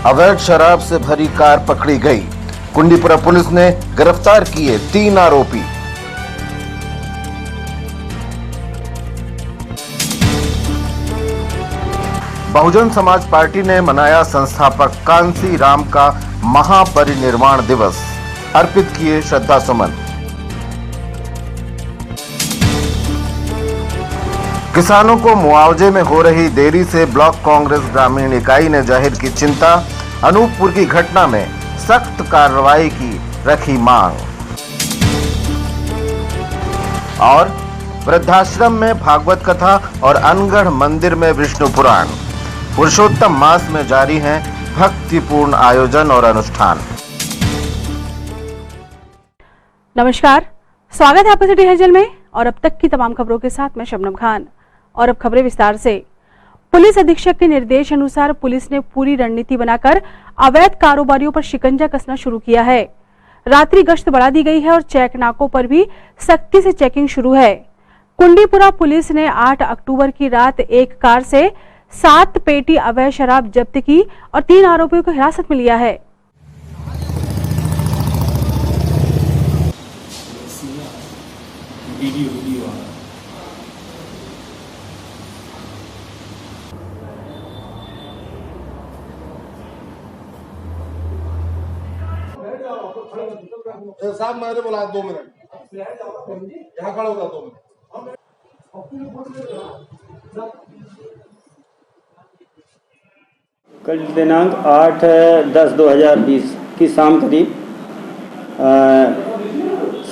अवैध शराब से भरी कार पकड़ी गई। कुंडीपुरा पुलिस ने गिरफ्तार किए 3 आरोपी। बहुजन समाज पार्टी ने मनाया संस्थापक कांसी राम का महापरिनिर्वाण दिवस, अर्पित किए श्रद्धा सुमन। किसानों को मुआवजे में हो रही देरी से ब्लॉक कांग्रेस ग्रामीण इकाई ने जाहिर की चिंता। अनूपपुर की घटना में सख्त कार्रवाई की रखी मांग। और वृद्धाश्रम में भागवत कथा और अनगढ़ मंदिर में विष्णु पुराण। पुरुषोत्तम मास में जारी हैं भक्तिपूर्ण आयोजन और अनुष्ठान। नमस्कार, स्वागत है आपका सिटी हलचल में और अब तक की तमाम खबरों के साथ मैं शबनम खान। और अब खबरें विस्तार से। पुलिस अधीक्षक के निर्देश अनुसार पुलिस ने पूरी रणनीति बनाकर अवैध कारोबारियों पर शिकंजा कसना शुरू किया है। रात्रि गश्त बढ़ा दी गई है और चेक नाकों पर भी सख्ती से चेकिंग शुरू है। कुंडीपुरा पुलिस ने 8 अक्टूबर की रात एक कार से 7 पेटी अवैध शराब जब्त की और 3 आरोपियों को हिरासत में लिया है। साहब मैंने बोला 2 मिनट यहाँ खड़ा होगा 2 मिनट। कल दिनांक 8/10/2020 की शाम करीब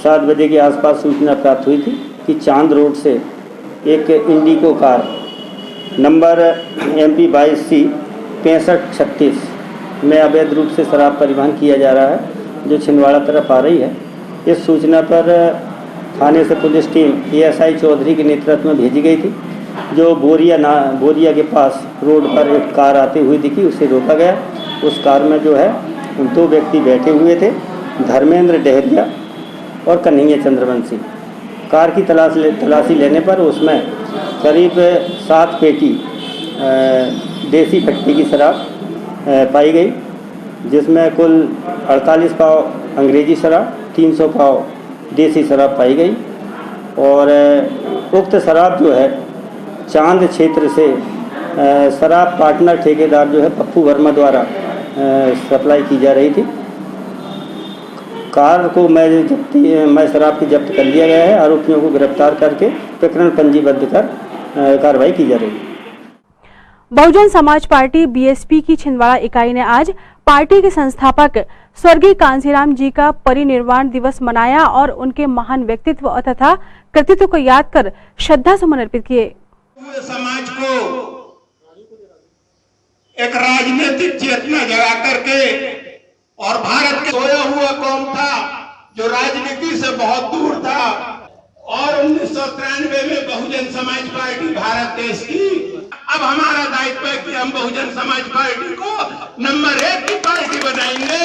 7 बजे के आसपास सूचना प्राप्त हुई थी कि चांद रोड से एक इंडिको कार नंबर MP 22C 6536 में अवैध रूप से शराब परिवहन किया जा रहा है, जो छिंदवाड़ा तरफ आ रही है। इस सूचना पर थाने से पुलिस टीम ASI चौधरी के नेतृत्व में भेजी गई थी, जो बोरिया के पास रोड पर एक कार आती हुई दिखी, उसे रोका गया। उस कार में जो है 2 व्यक्ति बैठे हुए थे, धर्मेंद्र डहरिया और कन्हैया चंद्रवंशी। कार की तलाशी लेने पर उसमें करीब 7 पेटी देसी भट्टी की शराब पाई गई, जिसमें कुल 48 पाव अंग्रेजी शराब, 300 पाव देसी शराब पाई गई। और उक्त शराब जो है चांद क्षेत्र से शराब पार्टनर ठेकेदार जो है पप्पू वर्मा द्वारा सप्लाई की जा रही थी। कार को मैं शराब की जब्त कर लिया गया है। आरोपियों को गिरफ्तार करके प्रकरण पंजीबद्ध कर कार्रवाई की जा रही है। बहुजन समाज पार्टी BSP की छिंदवाड़ा इकाई ने आज पार्टी के संस्थापक स्वर्गीय कांसीराम जी का परिनिर्वाण दिवस मनाया और उनके महान व्यक्तित्व तथा कृतित्व को याद कर श्रद्धा सुमन अर्पित किए। पूरे समाज को एक राजनीतिक चेतना जगा करके, और भारत के सोया हुआ कौम था जो राजनीति से बहुत दूर था, और 1993 में बहुजन समाज पार्टी भारत देश की। अब हमारा दायित्व है कि हम बहुजन समाज पार्टी को नंबर 1 की पार्टी बनाएंगे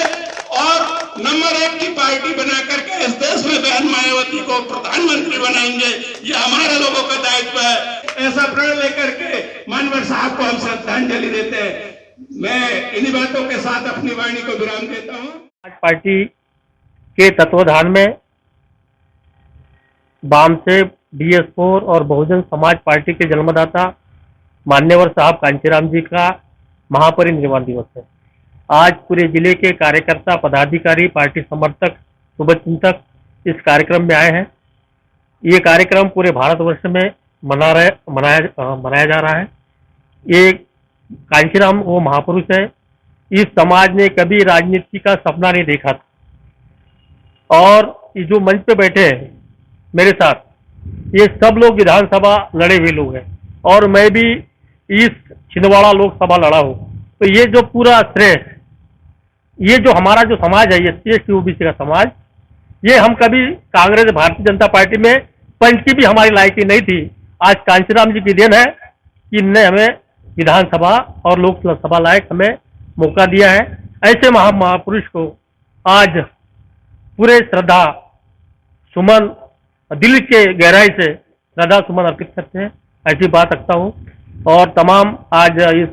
और नंबर 1 की पार्टी बना करके इस देश में बहन मायावती को प्रधानमंत्री बनाएंगे। ये हमारे लोगों का दायित्व है। ऐसा प्रण लेकर के मानवर साहब को हम श्रद्धांजलि देते हैं। मैं इन्हीं बातों के साथ अपनी वाणी को विराम देता हूँ। पार्टी के तत्वाधान में वामसेव DS4 और बहुजन समाज पार्टी के जन्मदाता मान्यवर साहब कांसीराम जी का महापरिनिर्वाण दिवस है। आज पूरे जिले के कार्यकर्ता, पदाधिकारी, पार्टी समर्थक, शुभचिंतक इस कार्यक्रम में आए हैं। ये कार्यक्रम पूरे भारतवर्ष में मनाया जा रहा है। ये कांसीराम वो महापुरुष है। इस समाज ने कभी राजनीति का सपना नहीं देखा था। और ये जो मंच पे बैठे हैं मेरे साथ, ये सब लोग विधानसभा लड़े हुए लोग हैं और मैं भी इस छिंदवाड़ा लोकसभा लड़ा हूँ। तो ये जो पूरा श्रेय, ये जो हमारा जो समाज है, ये SC OBC का समाज, ये हम कभी कांग्रेस भारतीय जनता पार्टी में पंच की भी हमारी लायकी नहीं थी। आज कांसीराम जी की देन है कि इनने हमें विधानसभा और लोकसभा लायक हमें मौका दिया है। ऐसे महापुरुष को आज पूरे श्रद्धा सुमन, दिल के गहराई से श्रद्धा सुमन अर्पित करते हैं, ऐसी बात रखता हूँ। और तमाम आज इस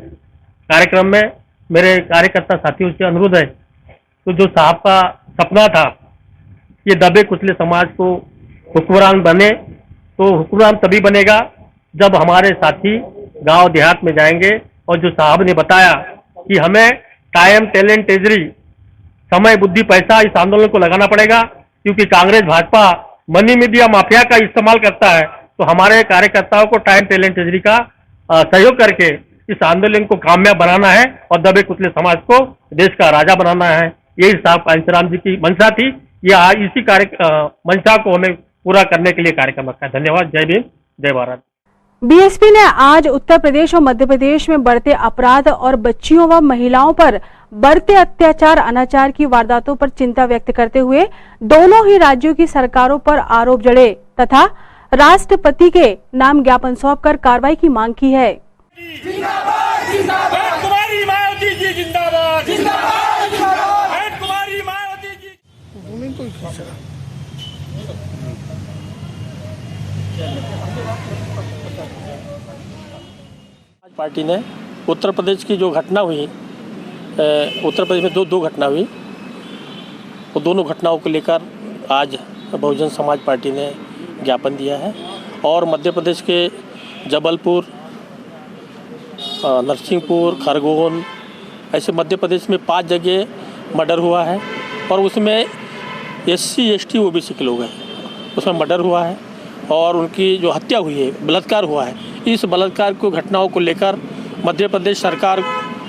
कार्यक्रम में मेरे कार्यकर्ता साथियों से अनुरोध है, तो जो साहब का सपना था ये दबे कुचले समाज को हुक्मरान बने, तो हुक्मरान तभी बनेगा जब हमारे साथी गांव देहात में जाएंगे और जो साहब ने बताया कि हमें टाइम, टैलेंट, ट्रेजरी, समय, बुद्धि, पैसा इस आंदोलन को लगाना पड़ेगा, क्योंकि Congress Bhajpa money media mafia का इस्तेमाल करता है। तो हमारे कार्यकर्ताओं को टाइम, टैलेंट, ट्रेजरी का सहयोग करके इस आंदोलन को कामयाब बनाना है और दबे कुचले समाज को देश का राजा बनाना है। यही साहब कांचीराम जी की मंशा थी। ये इसी मंशा को हमें पूरा करने के लिए कार्यक्रम रखा है। धन्यवाद। जय भीम, जय भारत। बीएसपी ने आज उत्तर प्रदेश और मध्य प्रदेश में बढ़ते अपराध और बच्चियों व महिलाओं पर बढ़ते अत्याचार, अनाचार की वारदातों पर चिंता व्यक्त करते हुए दोनों ही राज्यों की सरकारों पर आरोप जड़े तथा राष्ट्रपति के नाम ज्ञापन सौंपकर कार्रवाई की मांग की है। जिंदाबाद, जिंदाबाद, कुमारी मायावती जी जिंदाबाद, जिंदाबाद, जिंदाबाद, कुमारी मायावती जी। पार्टी ने उत्तर प्रदेश की जो घटना हुई, उत्तर प्रदेश में दो घटना हुई, वो दोनों घटनाओं को लेकर आज बहुजन समाज पार्टी ने ज्ञापन दिया है। और मध्य प्रदेश के जबलपुर, नरसिंहपुर, खरगोन, ऐसे मध्य प्रदेश में 5 जगह मर्डर हुआ है और उसमें SC, ST, OBC के लोग हैं, उसमें मर्डर हुआ है और उनकी जो हत्या हुई है, बलात्कार हुआ है। इस बलात्कार को घटनाओं को लेकर मध्य प्रदेश सरकार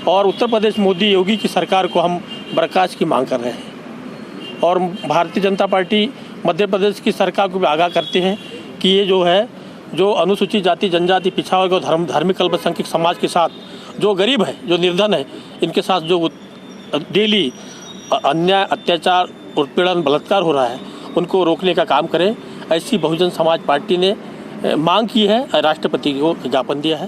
और उत्तर प्रदेश मोदी योगी की सरकार को हम बर्खास्त की मांग कर रहे हैं। और भारतीय जनता पार्टी मध्य प्रदेश की सरकार को भी आगाह करते हैं कि ये जो है, जो अनुसूचित जाति, जनजाति, पिछड़ा वर्ग और धार्मिक अल्पसंख्यक समाज के साथ जो गरीब है, जो निर्धन है, इनके साथ जो डेली अन्याय, अत्याचार, उत्पीड़न, बलात्कार हो रहा है, उनको रोकने का काम करें। ऐसी बहुजन समाज पार्टी ने मांग की है, राष्ट्रपति को ज्ञापन दिया है।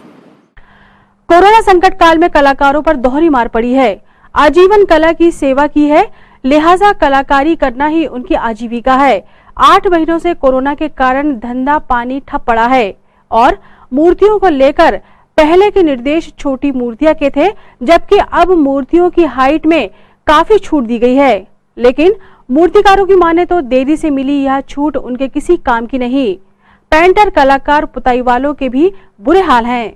कोरोना संकट काल में कलाकारों पर दोहरी मार पड़ी है। आजीवन कला की सेवा की है, लिहाजा कलाकारी करना ही उनकी आजीविका है। 8 महीनों से कोरोना के कारण धंधा पानी ठप पड़ा है और मूर्तियों को लेकर पहले के निर्देश छोटी मूर्तियां के थे, जबकि अब मूर्तियों की हाइट में काफी छूट दी गई है। लेकिन मूर्तिकारों की माने तो देरी से मिली यह छूट उनके किसी काम की नहीं। पेंटर, कलाकार, पुताई वालों के भी बुरे हाल हैं।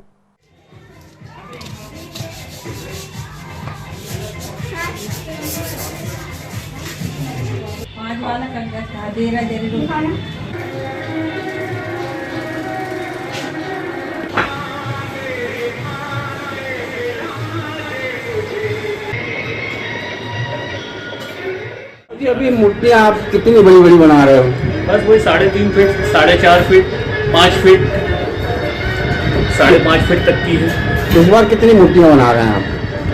अभी मूर्तियाँ आप कितनी बड़ी बड़ी बना रहे हो? बस वही 3.5 फीट, 4.5 फीट, 5 फीट, 5.5 फीट तक की है। इस बार कितनी मूर्तियाँ बना रहे हैं आप?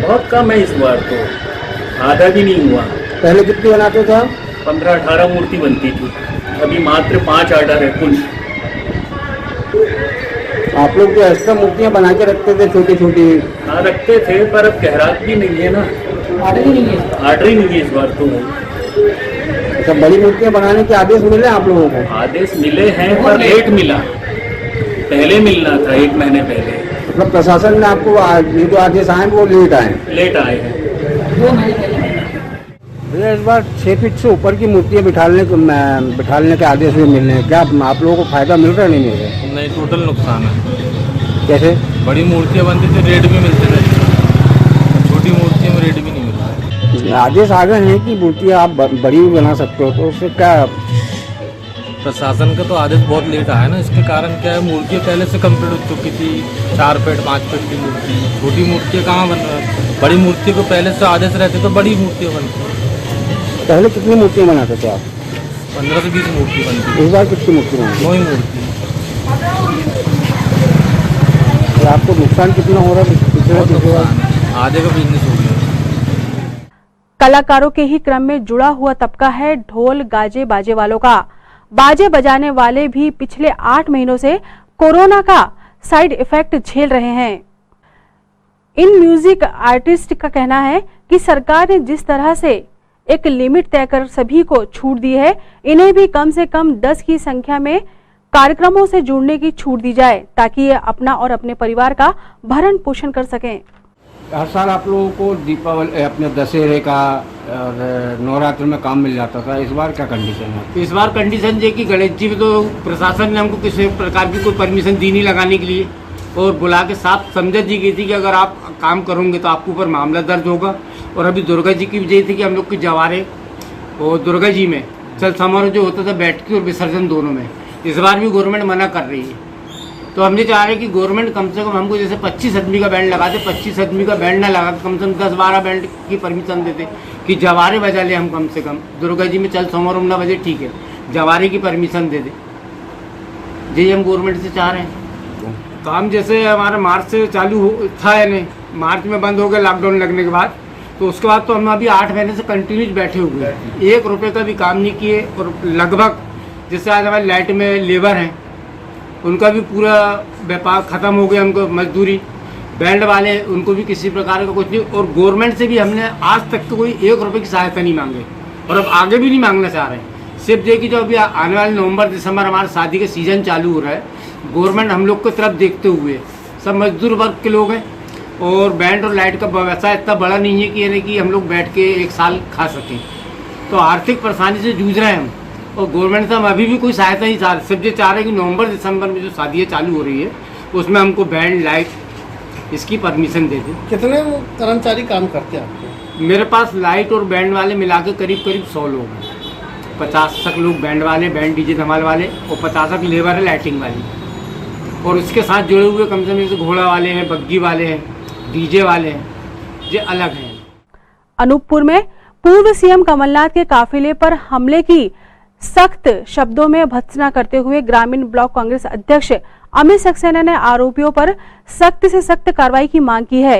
बहुत कम है इस बार, तो आधा भी नहीं हुआ। पहले कितनी बनाते थे? 15-18 मूर्ति बनती थी, अभी मात्र 5 ऑर्डर है कुल। आप लोग तो एक्स्ट्रा मूर्तियाँ बना के रखते थे छोटी छोटी? हाँ रखते थे, पर अब गहरात भी नहीं है ना, ऑर्डर ही नहीं है इस बार तो। अच्छा, बड़ी मूर्तियाँ बनाने के आदेश मिले आप लोगों को? आदेश मिले हैं पर लेट मिला, पहले मिलना था 1 महीने पहले। मतलब प्रशासन ने आपको ये जो आदेश आए वो लेट आए हैं। 2 महीने पहले। इस बार 6 फीट से ऊपर की मूर्तियाँ बिठाने के आदेश भी मिलने हैं, क्या आप लोगों को फायदा मिल रहा है, नहीं मिल रहा? नहीं, टोटल नुकसान है। कैसे? बड़ी मूर्तियाँ बनती थी, रेट भी मिलते थे, छोटी मूर्तियों में रेट भी नहीं मिल रहा है। आदेश आ गए हैं कि मूर्तियाँ आप बड़ी भी बना सकते हो, तो उससे क्या? प्रशासन का तो आदेश बहुत लेट आया ना, इसके कारण क्या है, मूर्तियाँ पहले से कंप्लीट हो चुकी थी। 4 फीट 5 फीट की मूर्ति, छोटी मूर्तियाँ कहाँ बन रहा है? बड़ी मूर्ति को पहले से आदेश रहते तो बड़ी मूर्तियाँ बनती। पहले कितनी मूर्तियाँ बनाते थे आप? 15 से 20 मूर्ति बनती। इस बार कितनी मूर्ति बनाई? 9 ही मूर्ति। और आपको नुकसान कितना हो रहा है? आधे का बिजनेस हो गया। कलाकारों के ही क्रम में जुड़ा हुआ तबका है ढोल गाजे बाजे वालों का। बाजे बजाने वाले भी पिछले 8 महीनों से कोरोना का साइड इफेक्ट झेल रहे हैं। इन म्यूजिक आर्टिस्ट का कहना है कि सरकार ने जिस तरह से एक लिमिट तय कर सभी को छूट दी है, इन्हें भी कम से कम 10 की संख्या में कार्यक्रमों से जुड़ने की छूट दी जाए, ताकि ये अपना और अपने परिवार का भरण पोषण कर सकें। हर साल आप लोगों को दीपावली अपने दशहरे का और नवरात्र में काम मिल जाता था, इस बार क्या कंडीशन है? इस बार कंडीशन ये कि गणेश जी में तो प्रशासन ने हमको किसी प्रकार की कोई परमिशन दी नहीं लगाने के लिए, और बुला के साफ समझा दी गई थी कि अगर आप काम करोगे तो आपके ऊपर मामला दर्ज होगा। और अभी दुर्गा जी की वजह थी कि हम लोग की जवारे और दुर्गा जी में चल समारोह जो होता था बैठकी और विसर्जन दोनों में, इस बार भी गवर्नमेंट मना कर रही है। तो हम ये चाह रहे हैं कि गवर्नमेंट कम से कम हमको जैसे 25 आदमी का बैंड लगा दे, 25 आदमी का बैंड ना लगा कम से कम 10-12 बैंड की परमिशन देते कि जवारे बजा ले हम कम से कम। दुर्गा जी में चल समारोह ना बजे ठीक है, जवारे की परमिशन दे दे, यही हम गवर्नमेंट से चाह रहे हैं। काम जैसे हमारा मार्च से चालू था यानी मार्च में बंद हो गया लॉकडाउन लगने के बाद, तो उसके बाद तो हम अभी 8 महीने से कंटिन्यूज बैठे हुए हैं, 1 रुपये का भी काम नहीं किए। और लगभग जैसे आज हमारे लाइट में लेबर हैं उनका भी पूरा व्यापार ख़त्म हो गया, उनको मजदूरी, बैंड वाले उनको भी किसी प्रकार का कुछ नहीं। और गवर्नमेंट से भी हमने आज तक तो कोई 1 रुपये की सहायता नहीं मांगे और अब आगे भी नहीं मांगना चाह रहे हैं। सिर्फ ये कि जो अभी आने वाले नवंबर दिसंबर हमारा शादी का सीज़न चालू हो रहा है, गवर्नमेंट हम लोग को तरफ देखते हुए, सब मजदूर वर्ग के लोग हैं और बैंड और लाइट का व्यवसाय इतना बड़ा नहीं है कि यानी कि हम लोग बैठ के 1 साल खा सकें, तो आर्थिक परेशानी से जूझ रहे हैं हम। और गवर्नमेंट से हम अभी भी कोई सहायता नहीं चाह रहे, सिर्फ ये चाह रहे हैं कि नवंबर दिसंबर में जो शादियाँ चालू हो रही है उसमें हमको बैंड लाइट इसकी परमिशन दे दें। कितने कर्मचारी काम करते हैं आपके? मेरे पास लाइट और बैंड वाले मिला के करीब 100 लोग हैं। 50 तक लोग बैंड वाले, बैंड डीजे धमाल वाले, और 50 तक लेबर है लाइटिंग वाली, और उसके साथ जुड़े हुए कम से कम जैसे घोड़ा वाले हैं, बग्गी वाले हैं, डीजे वाले हैं, ये अलग हैं। अनूपपुर में पूर्व सीएम कमलनाथ के काफिले पर हमले की सख्त शब्दों में भर्त्सना करते हुए ग्रामीण ब्लॉक कांग्रेस अध्यक्ष अमित सक्सेना ने आरोपियों पर सख्त से सख्त कार्रवाई की मांग की है।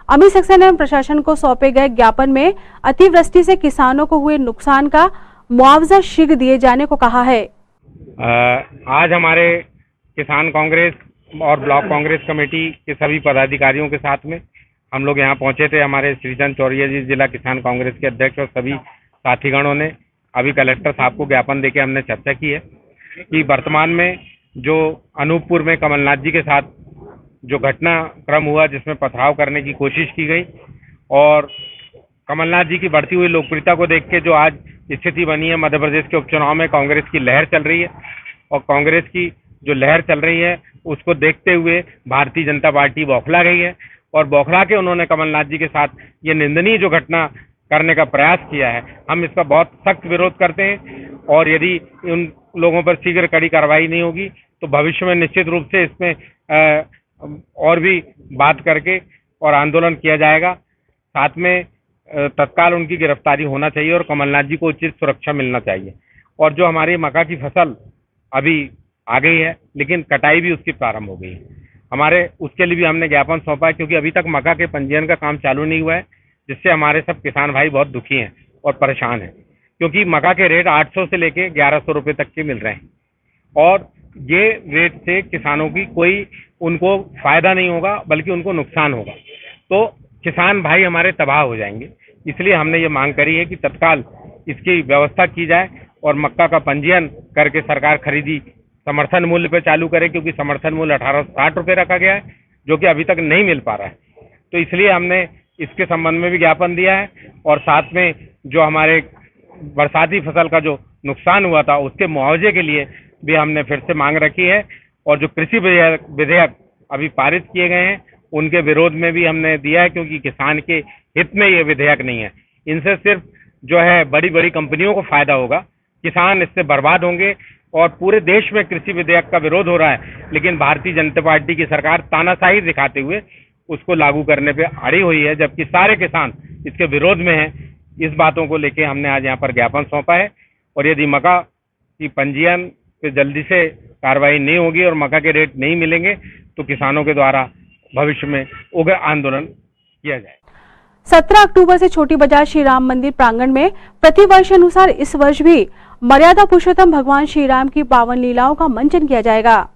अमित सक्सेना ने प्रशासन को सौंपे गए ज्ञापन में अतिवृष्टि से किसानों को हुए नुकसान का मुआवजा शीघ्र दिए जाने को कहा है। आज हमारे किसान कांग्रेस और ब्लॉक कांग्रेस कमेटी के सभी पदाधिकारियों के साथ में हम लोग यहाँ पहुंचे थे। हमारे श्रीचंद चौरिया जी जिला किसान कांग्रेस के अध्यक्ष और सभी साथीगणों ने अभी कलेक्टर साहब को ज्ञापन देके हमने चर्चा की है कि वर्तमान में जो अनूपपुर में कमलनाथ जी के साथ जो घटनाक्रम हुआ जिसमें पथराव करने की कोशिश की गई, और कमलनाथ जी की बढ़ती हुई लोकप्रियता को देख के जो आज स्थिति बनी है, मध्य प्रदेश के उपचुनाव में कांग्रेस की लहर चल रही है, और कांग्रेस की जो लहर चल रही है उसको देखते हुए भारतीय जनता पार्टी बौखला गई है, और बौखला के उन्होंने कमलनाथ जी के साथ ये निंदनीय जो घटना करने का प्रयास किया है, हम इसका बहुत सख्त विरोध करते हैं। और यदि उन लोगों पर शीघ्र कड़ी कार्रवाई नहीं होगी तो भविष्य में निश्चित रूप से इसमें और भी बात करके और आंदोलन किया जाएगा। साथ में तत्काल उनकी गिरफ्तारी होना चाहिए और कमलनाथ जी को उचित सुरक्षा मिलना चाहिए। और जो हमारी मक्का की फसल अभी आ गई है लेकिन कटाई भी उसकी प्रारंभ हो गई है, हमारे उसके लिए भी हमने ज्ञापन सौंपा है, क्योंकि अभी तक मक्का के पंजीयन का काम चालू नहीं हुआ है, जिससे हमारे सब किसान भाई बहुत दुखी हैं और परेशान हैं, क्योंकि मक्का के रेट 800 से लेके 1100 रुपये तक के मिल रहे हैं, और ये रेट से किसानों की कोई उनको फायदा नहीं होगा बल्कि उनको नुकसान होगा, तो किसान भाई हमारे तबाह हो जाएंगे। इसलिए हमने ये मांग करी है कि तत्काल इसकी व्यवस्था की जाए और मक्का का पंजीयन करके सरकार खरीदी समर्थन मूल्य पे चालू करे, क्योंकि समर्थन मूल्य 1860 रुपये रखा गया है जो कि अभी तक नहीं मिल पा रहा है। तो इसलिए हमने इसके संबंध में भी ज्ञापन दिया है, और साथ में जो हमारे बरसाती फसल का जो नुकसान हुआ था उसके मुआवजे के लिए भी हमने फिर से मांग रखी है, और जो कृषि विधेयक अभी पारित किए गए हैं उनके विरोध में भी हमने दिया है, क्योंकि किसान के हित में ये विधेयक नहीं है। इनसे सिर्फ जो है बड़ी बड़ी कंपनियों को फायदा होगा, किसान इससे बर्बाद होंगे, और पूरे देश में कृषि विधेयक का विरोध हो रहा है, लेकिन भारतीय जनता पार्टी की सरकार तानाशाही दिखाते हुए उसको लागू करने पे अड़ी हुई है, जबकि सारे किसान इसके विरोध में हैं। इस बातों को लेके हमने आज यहाँ पर ज्ञापन सौंपा है, और यदि मक्का की पंजीयन पे जल्दी से कार्रवाई नहीं होगी और मक्का के रेट नहीं मिलेंगे तो किसानों के द्वारा भविष्य में उग्र आंदोलन किया जाए। 17 अक्टूबर से छोटी बाजार श्री राम मंदिर प्रांगण में प्रतिवर्ष अनुसार इस वर्ष भी मर्यादा पुरुषोत्तम भगवान श्री राम की पावन लीलाओं का मंचन किया जाएगा।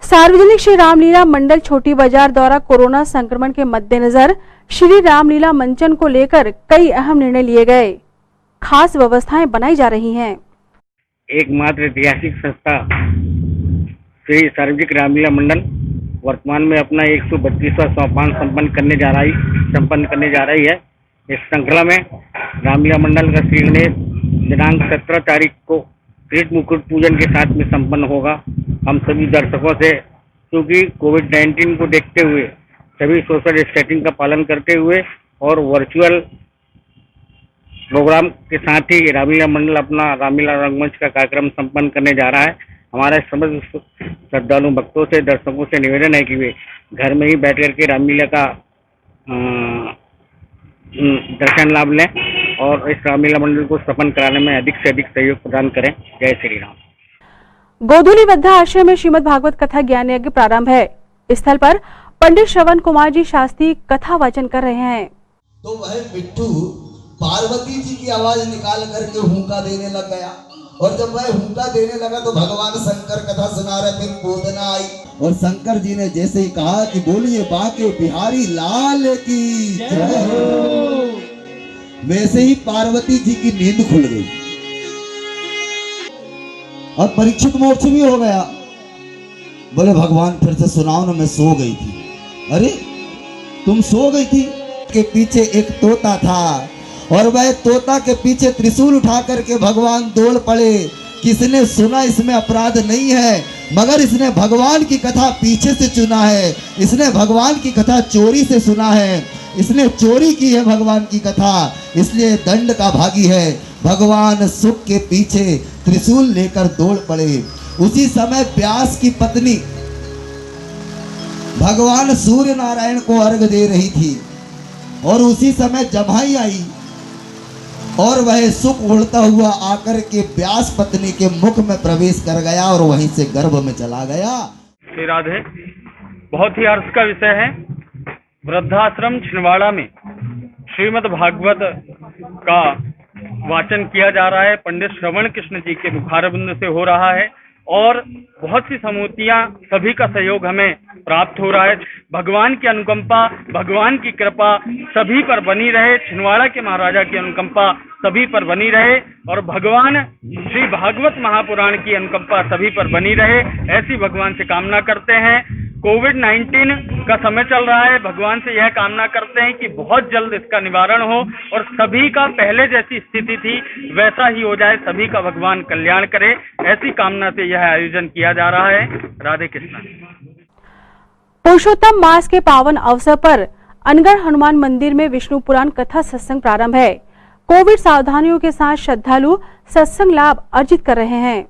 सार्वजनिक श्री रामलीला मंडल छोटी बाजार द्वारा कोरोना संक्रमण के मद्देनजर श्री रामलीला मंचन को लेकर कई अहम निर्णय लिए गए, खास व्यवस्थाएं बनाई जा रही हैं। एकमात्र ऐतिहासिक संस्था श्री सार्वजनिक रामलीला मंडल वर्तमान में अपना 132वां सोपान संपन्न करने जा रही है। इस श्रृंखला में रामलीला मंडल का श्री गणेश दिनांक 17 तारीख को कृत मुकुट पूजन के साथ में संपन्न होगा। हम सभी दर्शकों से, क्योंकि कोविड-19 को देखते हुए सभी सोशल डिस्टेंसिंग का पालन करते हुए और वर्चुअल प्रोग्राम के साथ ही रामलीला मंडल अपना रामलीला रंगमंच का कार्यक्रम संपन्न करने जा रहा है। हमारे समस्त श्रद्धालु भक्तों से, दर्शकों से निवेदन है कि वे घर में ही बैठ करके रामलीला का दर्शन लाभ लें और इस रामलीला मंडल को सफल कराने में अधिक से अधिक सहयोग प्रदान करें। जय श्री राम। गोधुली बद्धा आश्रम में श्रीमद् भागवत कथा ज्ञान यज्ञ प्रारंभ है। स्थल पर पंडित श्रवण कुमार जी शास्त्री कथा वाचन कर रहे हैं। तो वह मिट्टू पार्वती जी की आवाज निकाल करके हुंका देने लग गया, और जब वह हुंका देने लगा तो भगवान शंकर कथा सुना रहे। फिर पूतना आई और शंकर जी ने जैसे ही कहा कि बोलिए बाके बिहारी लाल की जय हो, वैसे ही पार्वती जी की नींद खुल गई और परीक्षित मोक्ष भी हो गया। बोले भगवान फिर से सुनाओ ना, मैं सो गई थी। अरे तुम सो गई थी? के पीछे एक तोता था और वह तोता के पीछे त्रिशूल उठा करके भगवान दौड़ पड़े। किसने सुना इसमें अपराध नहीं है, मगर इसने भगवान की कथा पीछे से चुना है, इसने भगवान की कथा चोरी से सुना है, इसने चोरी की है भगवान की कथा, इसलिए दंड का भागी है। भगवान सुख के पीछे त्रिशूल लेकर दौड़ पड़े। उसी समय व्यास की पत्नी भगवान सूर्य नारायण को अर्घ दे रही थी और उसी समय जमाई आई और वह सुख उड़ता हुआ आकर के व्यास पत्नी के मुख में प्रवेश कर गया और वहीं से गर्भ में चला गया। श्री राधे। बहुत ही हर्ष का विषय है। वृद्धाश्रम छिंदवाड़ा में श्रीमद् भागवत का वाचन किया जा रहा है। पंडित श्रवण कृष्ण जी के मुखारबिंद से हो रहा है और बहुत सी समूर्तियां, सभी का सहयोग हमें प्राप्त हो रहा है। भगवान की अनुकंपा, भगवान की कृपा सभी पर बनी रहे। छिंदवाड़ा के महाराजा की अनुकंपा सभी पर बनी रहे और भगवान श्री भागवत महापुराण की अनुकंपा सभी पर बनी रहे, ऐसी भगवान से कामना करते हैं। कोविड-19 का समय चल रहा है, भगवान से यह कामना करते हैं कि बहुत जल्द इसका निवारण हो और सभी का पहले जैसी स्थिति थी वैसा ही हो जाए, सभी का भगवान कल्याण करे, ऐसी कामना से यह आयोजन किया जा रहा है। राधे कृष्ण। पुरुषोत्तम मास के पावन अवसर पर अनगढ़ हनुमान मंदिर में विष्णु पुराण कथा सत्संग प्रारंभ है। कोविड सावधानियों के साथ श्रद्धालु सत्संग लाभ अर्जित कर रहे हैं।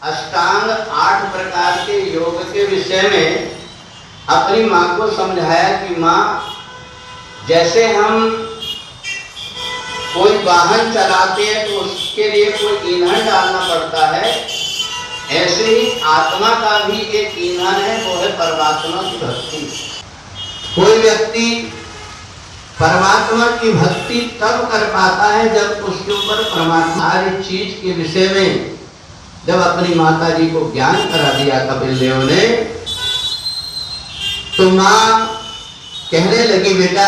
अष्टांग 8 प्रकार के योग के विषय में अपनी माँ को समझाया कि माँ, जैसे हम कोई वाहन चलाते हैं तो उसके लिए कोई ईंधन डालना पड़ता है, ऐसे ही आत्मा का भी एक ईंधन है, वो है परमात्मा की भक्ति। कोई व्यक्ति परमात्मा की भक्ति तब कर पाता है जब उसके ऊपर परमात्मा हर चीज के विषय में, जब अपनी माता जी को ज्ञान करा दिया कपिल देव ने, तो माँ कहने लगी, बेटा,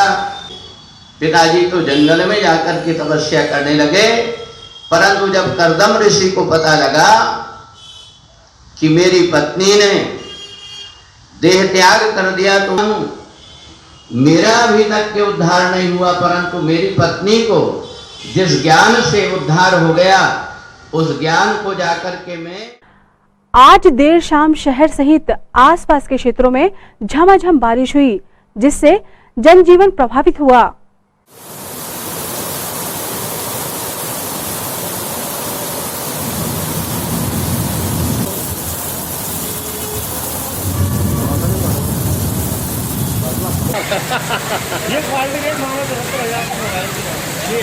पिताजी तो जंगल में जाकर के तपस्या करने लगे, परंतु जब कर्दम ऋषि को पता लगा कि मेरी पत्नी ने देह त्याग कर दिया तो मेरा अभी तक के उद्धार नहीं हुआ, परंतु मेरी पत्नी को जिस ज्ञान से उद्धार हो गया उस ज्ञान को जाकर के मैं। आज देर शाम शहर सहित आसपास के क्षेत्रों में झमाझम बारिश हुई, जिससे जनजीवन प्रभावित हुआ। ये क्वालिटी रेट मांगा तो 70,000 का मोबाइल की ये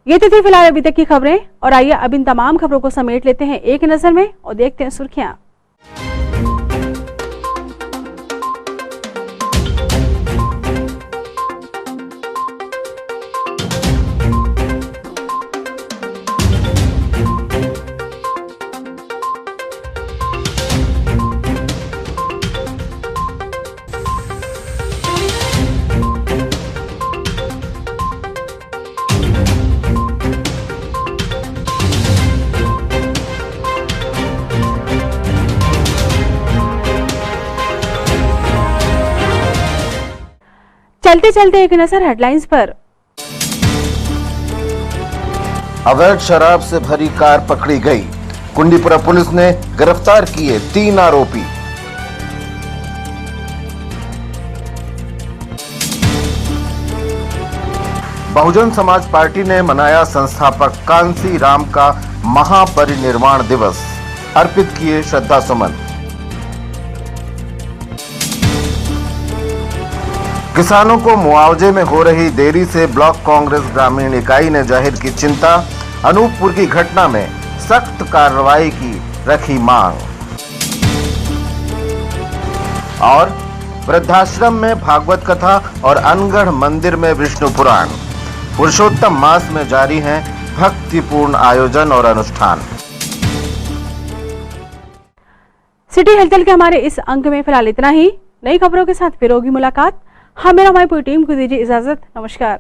ये तो थी फिलहाल अभी तक की खबरें, और आइए अब इन तमाम खबरों को समेट लेते हैं एक नजर में और देखते हैं सुर्खियां। चलते चलते एक नजर हेडलाइंस पर। अवैध शराब से भरी कार पकड़ी गई। कुंडीपुरा पुलिस ने गिरफ्तार किए 3 आरोपी। बहुजन समाज पार्टी ने मनाया संस्थापक कांसी राम का महापरिनिर्वाण दिवस, अर्पित किए श्रद्धा सुमन। किसानों को मुआवजे में हो रही देरी से ब्लॉक कांग्रेस ग्रामीण इकाई ने जाहिर की चिंता। अनूपपुर की घटना में सख्त कार्रवाई की रखी मांग। और वृद्धाश्रम में भागवत कथा और अनगढ़ मंदिर में विष्णु पुराण। पुरुषोत्तम मास में जारी हैं भक्तिपूर्ण आयोजन और अनुष्ठान। सिटी हलचल के हमारे इस अंक में फिलहाल इतना ही। नई खबरों के साथ फिर होगी मुलाकात। हाँ, मेरा हमारी पूरी टीम को दीजिए इजाजत। नमस्कार।